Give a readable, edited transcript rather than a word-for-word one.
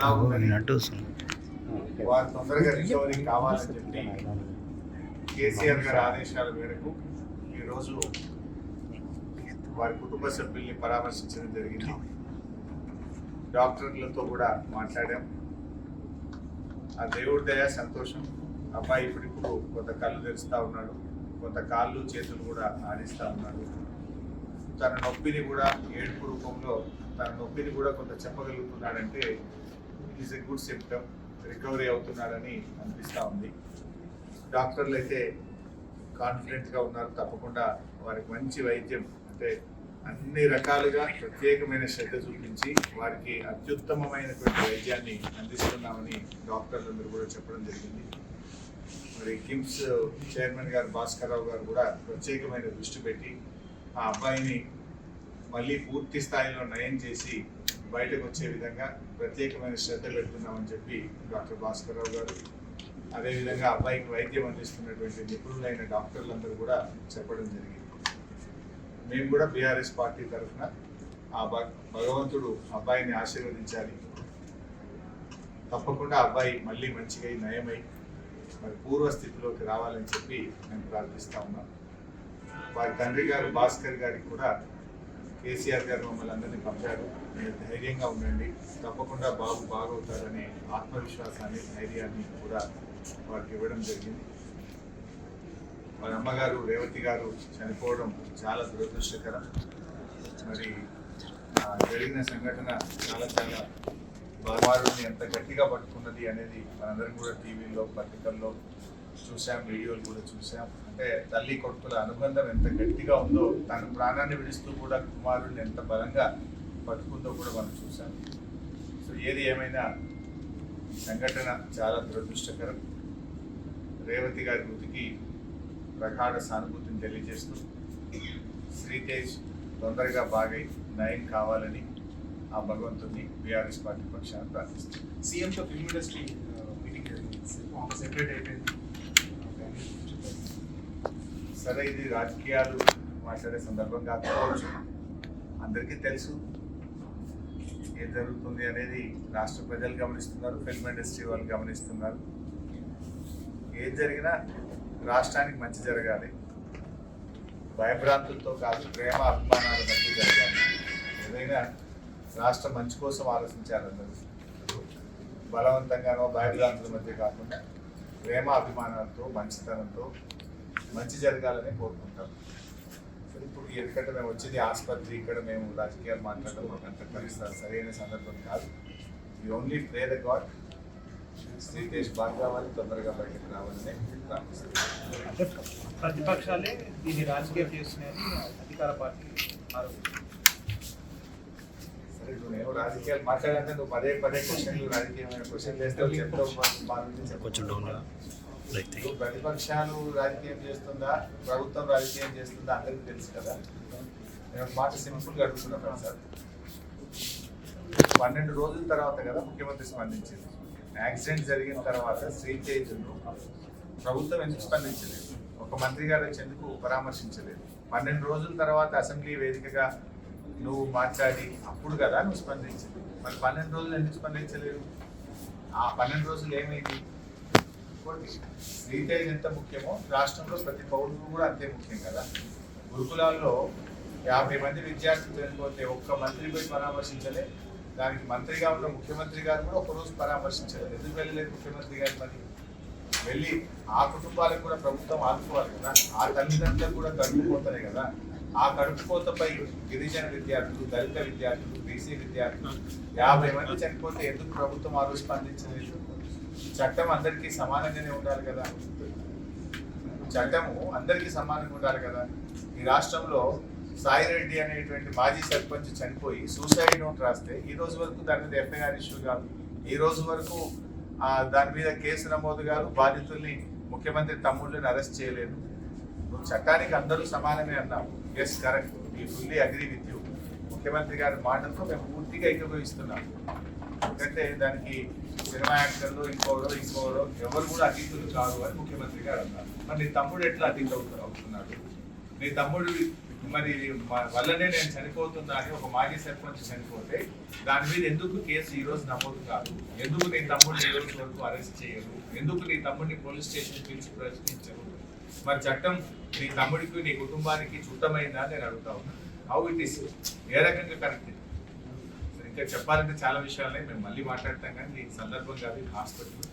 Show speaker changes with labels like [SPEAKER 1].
[SPEAKER 1] ఎలా ఉందని వారు తొందరగా రికవరీ కావాలని చెప్పి కేసీఆర్ గారి ఆదేశాల మేరకు ఈరోజు వారి కుటుంబ సభ్యుల్ని పరామర్శించడం జరిగింది. డాక్టర్లతో కూడా మాట్లాడాం. ఆ దేవుడి దయ సంతోషం. అబ్బాయి ఇప్పుడు కొంత కళ్ళు తెరుస్తూ ఉన్నాడు, కొంత కాళ్ళు చేతులు కూడా ఆడిస్తూ ఉన్నాడు. తన నొప్పిని కూడా ఏడుపు రూపంలో తన నొప్పిని కూడా కొంత చెప్పగలుగుతున్నాడంటే it is a good symptom. Recovery అవుతున్నాడని అనిపిస్తూ ఉంది. డాక్టర్లు అయితే కాన్ఫిడెంట్గా ఉన్నారు. తప్పకుండా వారికి మంచి వైద్యం అంటే అన్ని రకాలుగా ప్రత్యేకమైన శ్రద్ధ చూపించి వారికి అత్యుత్తమమైనటువంటి వైద్యాన్ని అందిస్తున్నామని డాక్టర్లందరూ కూడా చెప్పడం జరిగింది. మరి కిమ్స్ చైర్మన్ గారు భాస్కర్రావు గారు కూడా ప్రత్యేకమైన దృష్టి పెట్టి ఆ అబ్బాయిని మళ్ళీ పూర్తి స్థాయిలో నయం చేసి బయటకు వచ్చే విధంగా ప్రత్యేకమైన శ్రద్ధ పెడుతున్నామని చెప్పి డాక్టర్ భాస్కర్రావు గారు, అదేవిధంగా అబ్బాయికి వైద్యం అందిస్తున్నటువంటి నిపుణులైన డాక్టర్లందరూ కూడా చెప్పడం జరిగింది. మేము కూడా బీఆర్ఎస్ పార్టీ తరఫున ఆ భగవంతుడు అబ్బాయిని ఆశీర్వదించాలి. తప్పకుండా అబ్బాయి మళ్ళీ మంచిగా నయమై మరి పూర్వస్థితిలోకి రావాలని చెప్పి మేము ప్రార్థిస్తా ఉన్నాం. వారి తండ్రి గారు భాస్కర్ గారికి కూడా కేసీఆర్ గారు మమ్మల్ని అందరినీ పంపారు. మీరు ధైర్యంగా ఉండండి, తప్పకుండా బాబు బాగవుతారనే ఆత్మవిశ్వాసాన్ని ధైర్యాన్ని కూడా వారికి ఇవ్వడం జరిగింది. వారి అమ్మగారు రేవతి గారు చనిపోవడం చాలా దురదృష్టకరం. మరి జరిగిన సంఘటన చాలా కుమారుడిని ఎంత గట్టిగా పట్టుకున్నది అనేది మనందరం కూడా టీవీలో పత్రికల్లో చూసాం, వీడియోలు కూడా చూసాం. అంటే తల్లి కొడుకుల అనుబంధం ఎంత గట్టిగా ఉందో, తన ప్రాణాన్ని విడుస్తూ కూడా కుమారుడిని ఎంత బలంగా పట్టుకుందో కూడా మనం చూసాం. సో ఏది ఏమైనా సంఘటన చాలా దురదృష్టకరం. రేవతి గారి మృతికి ప్రగాఢ సానుభూతిని తెలియజేస్తూ శ్రీతేజ్ తొందరగా బాగై నయం కావాలని ఆ భగవంతుని బీఆర్ఎస్ పార్టీ పక్షాన్ని ప్రార్థిస్తుంది.
[SPEAKER 2] సీఎంతో ఫిల్మ్ ఇండస్ట్రీ మీటింగ్ జరిగింది, సెపరేట్ అయిపోయింది.
[SPEAKER 1] సరే, ఇది రాజకీయాలు మాట్లాడే సందర్భం కాకపోవచ్చు. అందరికీ తెలుసు ఏం జరుగుతుంది అనేది. రాష్ట్ర ప్రజలు గమనిస్తున్నారు, ఫిల్మ్ ఇండస్ట్రీ వాళ్ళు గమనిస్తున్నారు. ఏం జరిగినా రాష్ట్రానికి మంచి జరగాలి, భయభ్రాంతులతో కాదు, ప్రేమ అభిమానాల మధ్య జరగాలి. ఏదైనా రాష్ట్రం మంచి కోసం ఆలోచించాలి. అందరూ బలవంతంగానో భయభ్రాంతుల మధ్య కాకుండా ప్రేమ అభిమానాలతో మంచితనంతో మంచి జరగాలని కోరుకుంటాం. ఇప్పుడు ఎందుకంటే మేము వచ్చింది ఆసుపత్రి, ఇక్కడ మేము రాజకీయాలు మాట్లాడడం మాకు అంత పరిస్థితి సరైన సందర్భం కాదు. You only pray the God. Sritej బాగా కావాలి, తొందరగా బయటకు రావాలని ప్రార్థిస్తున్నాం.
[SPEAKER 2] ప్రతిపక్షాలే దీన్ని రాజకీయం చేస్తున్నాయని అధికార పార్టీ ఆరోపిస్తుంది.
[SPEAKER 1] సరే, నేను రాజకీయాలు మాట్లాడాలంటే నువ్వు పదే క్వశ్చన్లు రాజకీయమైన క్వశ్చన్లు వేస్తావు, చెప్తావు. ప్రతిపక్షాలు రాజకీయం చేస్తుందా, ప్రభుత్వం రాజకీయం చేస్తుందా అందరికీ తెలుసు కదా. నేను మాట సింపుల్గా అడుగుతున్నాను సార్. 12 రోజుల తర్వాత కదా ముఖ్యమంత్రి స్పందించింది. యాక్సిడెంట్ జరిగిన తర్వాత శ్రీతేజ్ను ప్రభుత్వం ఎందుకు స్పందించలేదు? ఒక మంత్రి గారు వచ్చి ఎందుకు పరామర్శించలేదు? 12 రోజుల తర్వాత అసెంబ్లీ వేదికగా నువ్వు మాట్లాడి అప్పుడు కదా నువ్వు స్పందించింది. మరి 12 రోజులు ఎందుకు స్పందించలేదు? ఆ 12 రోజులు ఏమైంది? శ్రీతేజ్ ఎంత ముఖ్యమో రాష్ట్రంలో ప్రతి పౌరుడు కూడా అంతే ముఖ్యం కదా. గురుకులాల్లో 50 మంది విద్యార్థులు చనిపోతే ఒక్క మంత్రి పోయి పరామర్శించలే. దానికి మంత్రిగా ఉన్న ముఖ్యమంత్రి గారు కూడా ఒకరోజు పరామర్శించలేదు. ఎందుకు వెళ్ళలేదు ముఖ్యమంత్రి గారు? మరి వెళ్ళి ఆ కుటుంబాలకు కూడా ప్రభుత్వం ఆదుకోవాలి కదా. ఆ తల్లిదండ్రులకు కూడా కడుపుకోతనే కదా. ఆ కడుపుకోతపై గిరిజన విద్యార్థులు, దళిత విద్యార్థులు, బీసీ విద్యార్థులు 50 మంది చనిపోతే ఎందుకు ప్రభుత్వం ఆ రోజు స్పందించలేదు? చట్టం అందరికీ సమానంగానే ఉండాలి కదా. చట్టము అందరికీ సమానంగా ఉండాలి కదా. ఈ రాష్ట్రంలో సాయిరెడ్డి అనేటువంటి మాజీ సర్పంచ్ చనిపోయి సూసైడ్ నోట్ రాస్తే ఈ రోజు వరకు దాని మీద ఎఫ్ఐఆర్ ఇష్యూ కాదు. ఈ రోజు వరకు దాని మీద కేసు నమోదు కాదు. బాధితుల్ని ముఖ్యమంత్రి తమ్ముళ్ళని అరెస్ట్ చేయలేదు. నువ్వు చట్టానికి అందరూ సమానమే అన్నావు. Yes, correct. We fully agree with you. ముఖ్యమంత్రి గారి మాటలతో మేము పూర్తిగా ఏకీభవిస్తున్నాం. ఎందుకంటే దానికి సినిమా యాక్టర్లు ఇంకోడో ఎవరు కూడా అతీతులు కాదు అని ముఖ్యమంత్రి గారు అన్నారు. మరి నీ తమ్ముడు ఎట్లా అతీత అవుతున్నాడు? నీ తమ్ముడు మరి వల్లనే నేను చనిపోతున్నా అని ఒక మాజీ సర్పంచ్ చనిపోతే దాని మీద ఎందుకు కేసు ఈ రోజు నమోదు కాదు? ఎందుకు నీ తమ్ముడిని ఈ రోజు వరకు అరెస్ట్ చేయరు? ఎందుకు నీ తమ్ముడిని పోలీస్ స్టేషన్ పిలిచి ప్రశ్నించరు? మరి చట్టం నీ తమ్ముడికి నీ కుటుంబానికి చుట్టమైందా నేను అడుగుతా ఉన్నాను. హౌ ఇట్ ఈస్, ఏ రకంగా కరెక్ట్? ఇంకా చెప్పాలంటే చాలా విషయాలనే మేము మళ్ళీ మాట్లాడతాం, కానీ ఈ సందర్భం కాదు, హాస్పిటల్